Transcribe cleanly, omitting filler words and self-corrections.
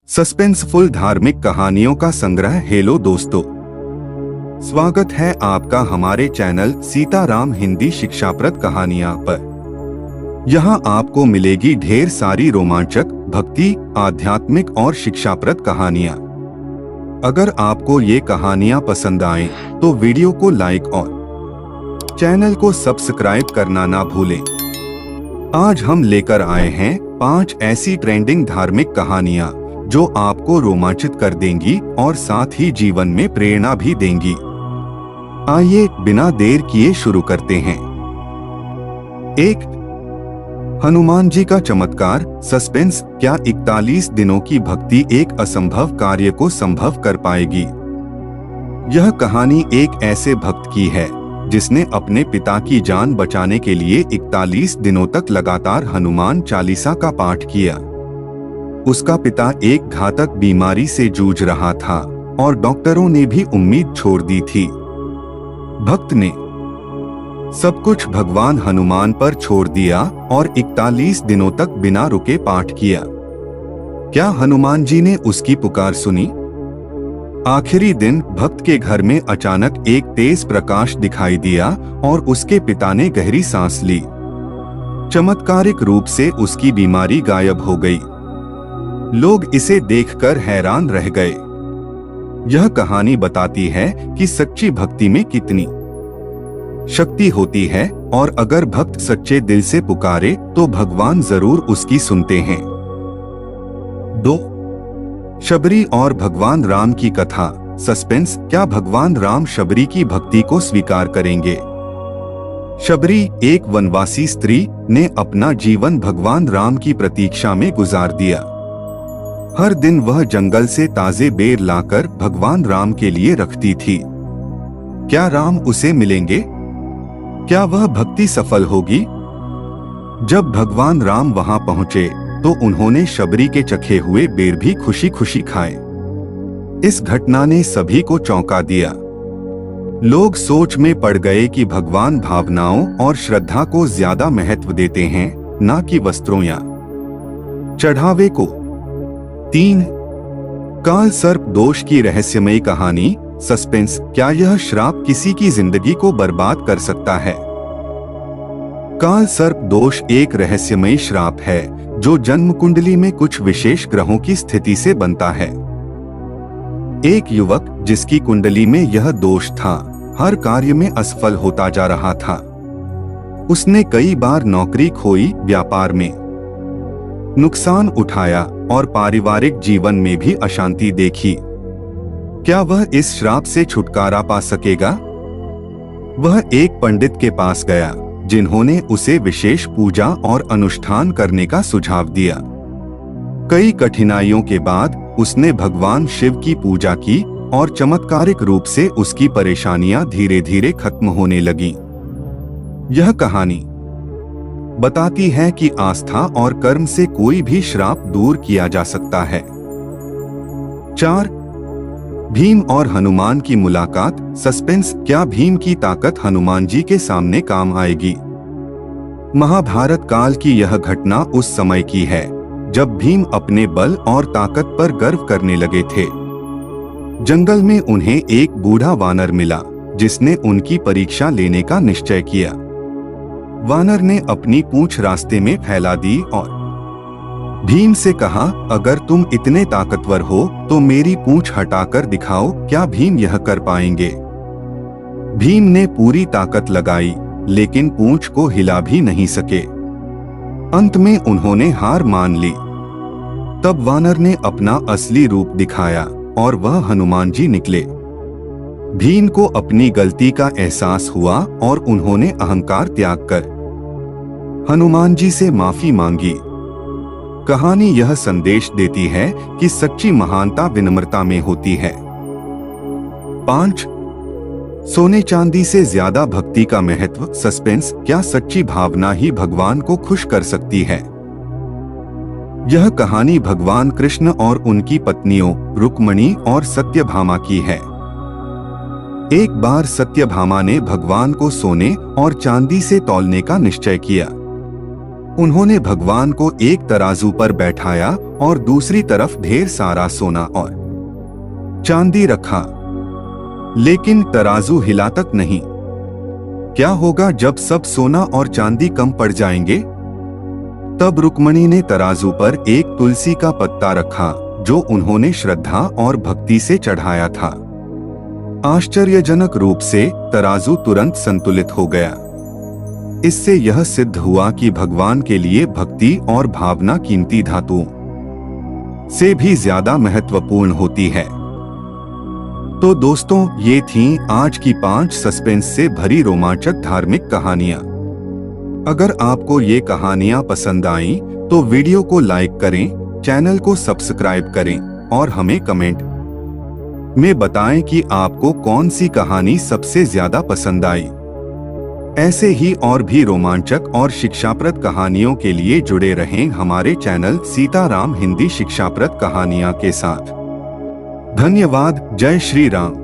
Suspenseful धार्मिक कहानियों का संग्रह। हेलो दोस्तों, स्वागत है आपका हमारे चैनल सीताराम हिंदी शिक्षाप्रद कहानियां पर। यहाँ आपको मिलेगी ढेर सारी रोमांचक, भक्ति, आध्यात्मिक और शिक्षाप्रद कहानियां। अगर आपको ये कहानियां पसंद आए तो वीडियो को लाइक और चैनल को सब्सक्राइब करना ना भूलें। आज हम लेकर आए हैं 5 ऐसी ट्रेंडिंग धार्मिक कहानियां जो आपको रोमांचित कर देंगी और साथ ही जीवन में प्रेरणा भी देंगी। आइए बिना देर किए शुरू करते हैं। 1. हनुमान जी का चमत्कार। सस्पेंस। क्या 41 दिनों की भक्ति एक असंभव कार्य को संभव कर पाएगी? यह कहानी एक ऐसे भक्त की है जिसने अपने पिता की जान बचाने के लिए 41 दिनों तक लगातार हनुमान चालीसा का पाठ किया। उसका पिता एक घातक बीमारी से जूझ रहा था और डॉक्टरों ने भी उम्मीद छोड़ दी थी। भक्त ने सब कुछ भगवान हनुमान पर छोड़ दिया और 41 दिनों तक बिना रुके पाठ किया। क्या हनुमान जी ने उसकी पुकार सुनी? आखिरी दिन भक्त के घर में अचानक एक तेज प्रकाश दिखाई दिया और उसके पिता ने गहरी सांस ली। चमत्कारिक रूप से उसकी बीमारी गायब हो गई। लोग इसे देखकर हैरान रह गए। यह कहानी बताती है कि सच्ची भक्ति में कितनी शक्ति होती है और अगर भक्त सच्चे दिल से पुकारे तो भगवान जरूर उसकी सुनते हैं। 2. शबरी और भगवान राम की कथा। सस्पेंस। क्या भगवान राम शबरी की भक्ति को स्वीकार करेंगे? शबरी, एक वनवासी स्त्री, ने अपना जीवन भगवान राम की प्रतीक्षा में गुजार दिया। हर दिन वह जंगल से ताजे बेर लाकर भगवान राम के लिए रखती थी। क्या राम उसे मिलेंगे? क्या वह भक्ति सफल होगी? जब भगवान राम वहां पहुंचे तो उन्होंने शबरी के चखे हुए बेर भी खुशी खुशी खाए। इस घटना ने सभी को चौंका दिया। लोग सोच में पड़ गए कि भगवान भावनाओं और श्रद्धा को ज्यादा महत्व देते हैं, ना कि वस्त्रों या चढ़ावे को। 3. काल सर्प दोष की रहस्यमयी कहानी। सस्पेंस। क्या यह श्राप किसी की जिंदगी को बर्बाद कर सकता है? काल सर्प दोष एक रहस्यमयी श्राप है जो जन्म कुंडली में कुछ विशेष ग्रहों की स्थिति से बनता है। एक युवक जिसकी कुंडली में यह दोष था, हर कार्य में असफल होता जा रहा था। उसने कई बार नौकरी खोई, व्यापार में नुकसान उठाया और पारिवारिक जीवन में भी अशांति देखी। क्या वह इस श्राप से छुटकारा पा सकेगा? वह एक पंडित के पास गया जिन्होंने उसे विशेष पूजा और अनुष्ठान करने का सुझाव दिया। कई कठिनाइयों के बाद उसने भगवान शिव की पूजा की और चमत्कारिक रूप से उसकी परेशानियां धीरे धीरे खत्म होने लगीं। यह कहानी बताती है कि आस्था और कर्म से कोई भी श्राप दूर किया जा सकता है। 4. भीम और हनुमान की मुलाकात। सस्पेंस। क्या भीम की ताकत हनुमान जी के सामने काम आएगी? महाभारत काल की यह घटना उस समय की है जब भीम अपने बल और ताकत पर गर्व करने लगे थे। जंगल में उन्हें एक बूढ़ा वानर मिला जिसने उनकी परीक्षा लेने का निश्चय किया। वानर ने अपनी पूंछ रास्ते में फैला दी और भीम से कहा, अगर तुम इतने ताकतवर हो तो मेरी पूंछ हटाकर दिखाओ। क्या भीम यह कर पाएंगे? भीम ने पूरी ताकत लगाई लेकिन पूंछ को हिला भी नहीं सके। अंत में उन्होंने हार मान ली। तब वानर ने अपना असली रूप दिखाया और वह हनुमान जी निकले। भीम को अपनी गलती का एहसास हुआ और उन्होंने अहंकार त्याग कर हनुमान जी से माफी मांगी। कहानी यह संदेश देती है कि सच्ची महानता विनम्रता में होती है। 5. सोने चांदी से ज्यादा भक्ति का महत्व। सस्पेंस। क्या सच्ची भावना ही भगवान को खुश कर सकती है? यह कहानी भगवान कृष्ण और उनकी पत्नियों रुक्मणी और सत्यभामा की है। एक बार सत्यभामा ने भगवान को सोने और चांदी से तौलने का निश्चय किया। उन्होंने भगवान को एक तराजू पर बैठाया और दूसरी तरफ ढेर सारा सोना और चांदी रखा, लेकिन तराजू हिला तक नहीं। क्या होगा जब सब सोना और चांदी कम पड़ जाएंगे? तब रुक्मणी ने तराजू पर एक तुलसी का पत्ता रखा जो उन्होंने श्रद्धा और भक्ति से चढ़ाया था। आश्चर्यजनक रूप से तराजू तुरंत संतुलित हो गया। इससे यह सिद्ध हुआ कि भगवान के लिए भक्ति और भावना कीमती धातुओं से भी ज्यादा महत्वपूर्ण होती है। तो दोस्तों, ये थीं आज की 5 सस्पेंस से भरी रोमांचक धार्मिक कहानियां। अगर आपको ये कहानियां पसंद आईं, तो वीडियो को लाइक करें, चैनल को सब्सक्राइब करें और हमें कमेंट में बताएं कि आपको कौन सी कहानी सबसे ज्यादा पसंद आई। ऐसे ही और भी रोमांचक और शिक्षाप्रद कहानियों के लिए जुड़े रहें हमारे चैनल सीताराम हिंदी शिक्षाप्रद कहानियां के साथ। धन्यवाद। जय श्री राम।